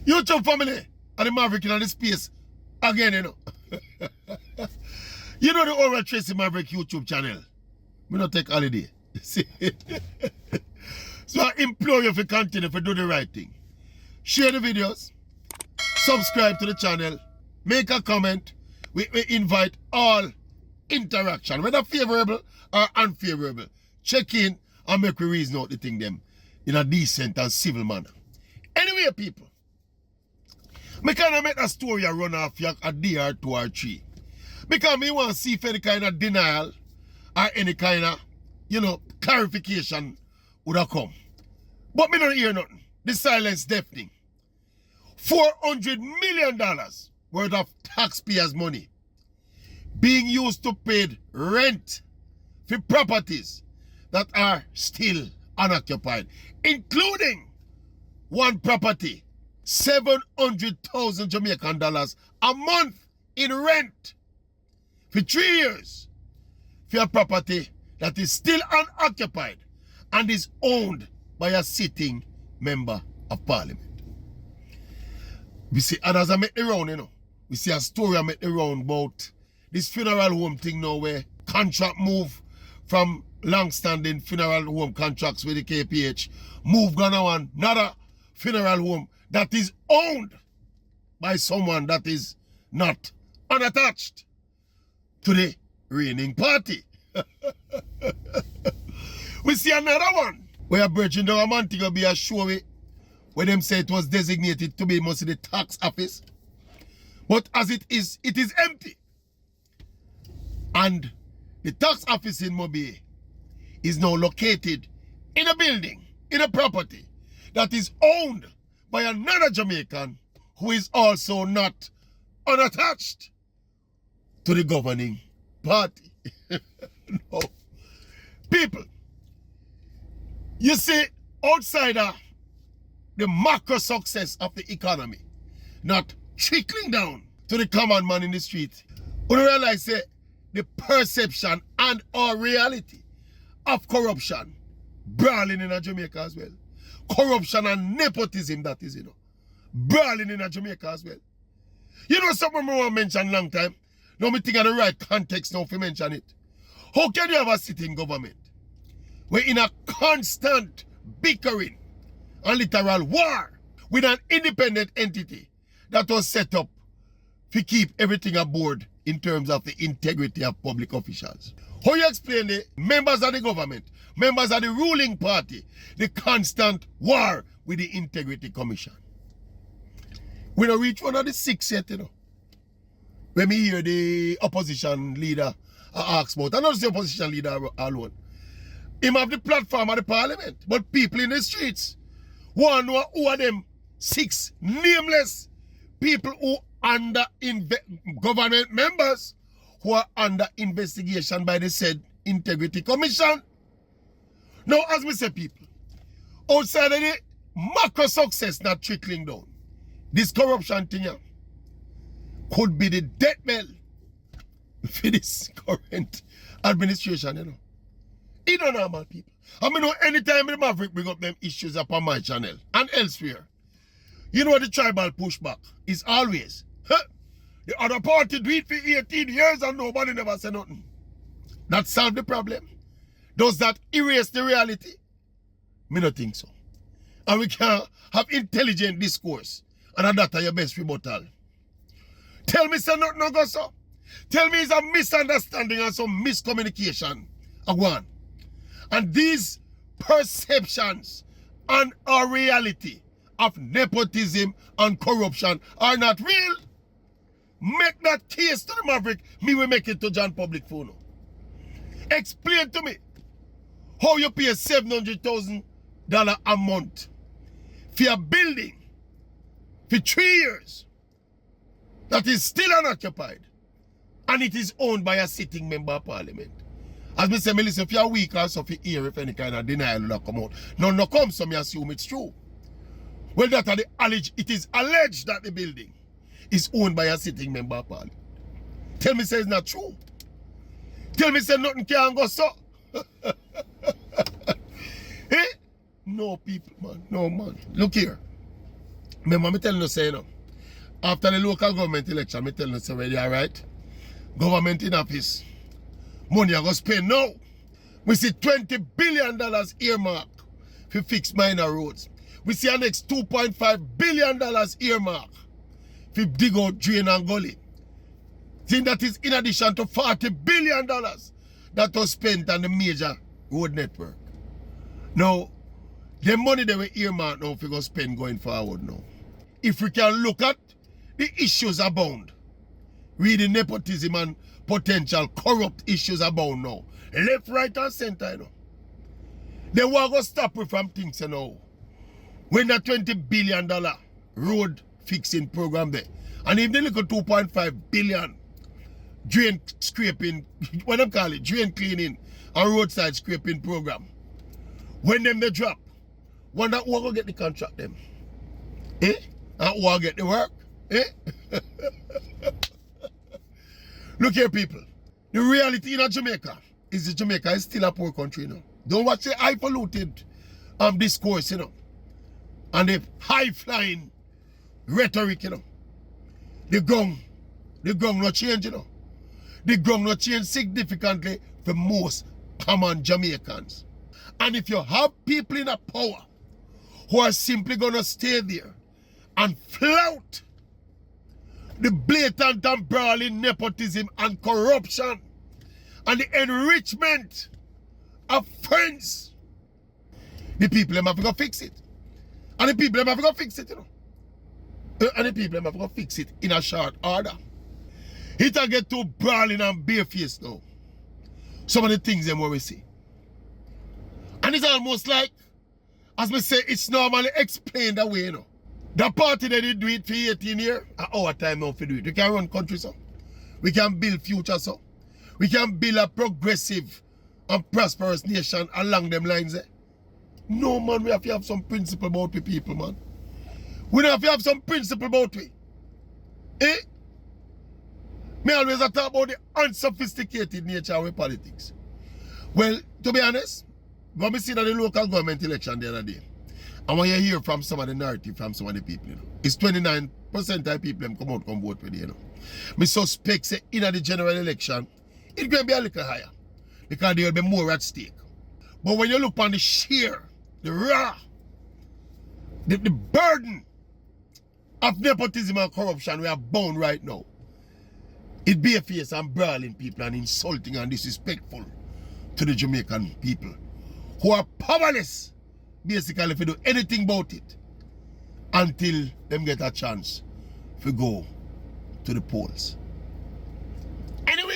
YouTube family and the Maverick in the space again, you know. You know the Oral Tracy Maverick YouTube channel. We not take holiday. See? So I implore you to continue to do the right thing. Share the videos, subscribe to the channel, make a comment. We invite all interaction, whether favorable or unfavorable. Check in and make we reason out the thing them in a decent and civil manner. Anyway, people, I kind of make a story run off a day or 2 or 3. Because I want to see if any kind of denial or any kind of, clarification would have come. But me don't hear nothing. The silence deafening. $400 million worth of taxpayers' money being used to pay rent for properties that are still unoccupied, including one property, 700,000 Jamaican dollars a month in rent for 3 years for a property that is still unoccupied and is owned by a sitting member of parliament. We see, and as I make the round, we see a story I make the round about this funeral home thing now where contract move from long-standing funeral home contracts with the KPH, move gonna on another funeral home that is owned by someone that is not unattached to the reigning party. We see another one where Virgin the Romantic will be a show where them say it was designated to be mostly the tax office. But as it is empty. And the tax office in Mobile is now located in a building, in a property that is owned by another Jamaican who is also not unattached to the governing party. No. People, you see, outside the macro success of the economy, not trickling down to the common man in the street, we realize the perception and or reality of corruption brawling in Jamaica as well. Corruption and nepotism, that is, brawling in Jamaica as well. You know something I want to mention long time? Now me think of the right context now to mention it. How can you have a sitting government where in a constant bickering and literal war with an independent entity that was set up to keep everything aboard in terms of the integrity of public officials? How you explain the members of the government, members of the ruling party, the constant war with the Integrity Commission? We don't reach one of the 6 yet, When me hear the opposition leader ask about, and not the opposition leader alone, him have the platform of the parliament, but people in the streets want to know who are them 6 nameless people who under government members who are under investigation by the said Integrity Commission. Now, as we say, people, outside of the macro success not trickling down, this corruption thing here could be the death bell for this current administration, It don't normal, people. I mean, anytime the Maverick bring up them issues up on my channel and elsewhere, the tribal pushback is always, the other party do it for 18 years and nobody never say nothing. That solve the problem? Does that erase the reality? Me not think so. And we can have intelligent discourse and that are your best rebuttal. Tell me say nothing no go so. Tell me it's a misunderstanding and some miscommunication. One. And these perceptions and our reality of nepotism and corruption are not real. Make that case to the Maverick, me will make it to John Public Phone. Explain to me how you pay $700,000 a month for a building for 3 years that is still unoccupied and it is owned by a sitting member of parliament. As me say, me listen, if you're weak or so, if you hear if any kind of denial will come out. None no come, so me assume it's true. Well, that are it is alleged that the building is owned by a sitting member of parliament. Tell me say it's not true. Tell me say nothing can go so. Eh? No, people, man. No, man. Look here. Remember me telling you say, you know, after the local government election, me telling you say, well, yeah, right? Government in office. Money I go spend now. We see $20 billion earmark to fix minor roads. We see our next $2.5 billion earmark to dig out drain and gully. Think that is in addition to $40 billion that was spent on the major road network. Now, the money they were earmarked now for go spend going forward now. If we can look at the issues abound, reading nepotism and potential corrupt issues abound now. Left, right, and center, you know. They want to stop we from things, you know. When the $20 billion road fixing program there, and if they look at $2.5 billion drain scraping, what I call it, drain cleaning and roadside scraping program, when them they drop, wonder who will get the contract them? Eh? And who will get the work? Eh? Look here, people. The reality in Jamaica is that Jamaica is still a poor country, you know. Don't watch the high-polluted discourse, you know. And the high-flying rhetoric, you know. The ground not change, you know. The ground not change significantly for most common Jamaicans. And if you have people in a power who are simply going to stay there and flout the blatant and brawling nepotism and corruption and the enrichment of friends, the people them have to go fix it. And the people them have to go fix it, you know. And the people them have to go fix it in a short order. It will get too brawling and barefaced now. Some of the things them what we see. And it's almost like, as we say, it's normally explained away, you know. The party that did do it for 18 years, our time now to do it. We can run country, so. We can build future, so. We can build a progressive and prosperous nation along them lines, eh? No, man, we have to have some principle about we people, man. We have to have some principle about we. Eh? Me always talk about the unsophisticated nature of politics. Well, to be honest, when we see that the local government election the other day, and when you hear from some of the narrative from some of the people, you know, it's 29% of people them come out come vote with you, you know. Me suspect say in the general election, it's going to be a little higher because there will be more at stake. But when you look on the sheer, the raw, the burden of nepotism and corruption we are bound right now, it barefaced and brawling people and insulting and disrespectful to the Jamaican people who are powerless basically if you do anything about it until them get a chance to go to the polls. Anyway,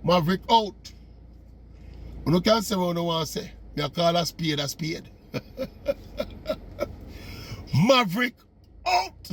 Maverick out. You can't say what you want to say. You call a spade a spade. Maverick out.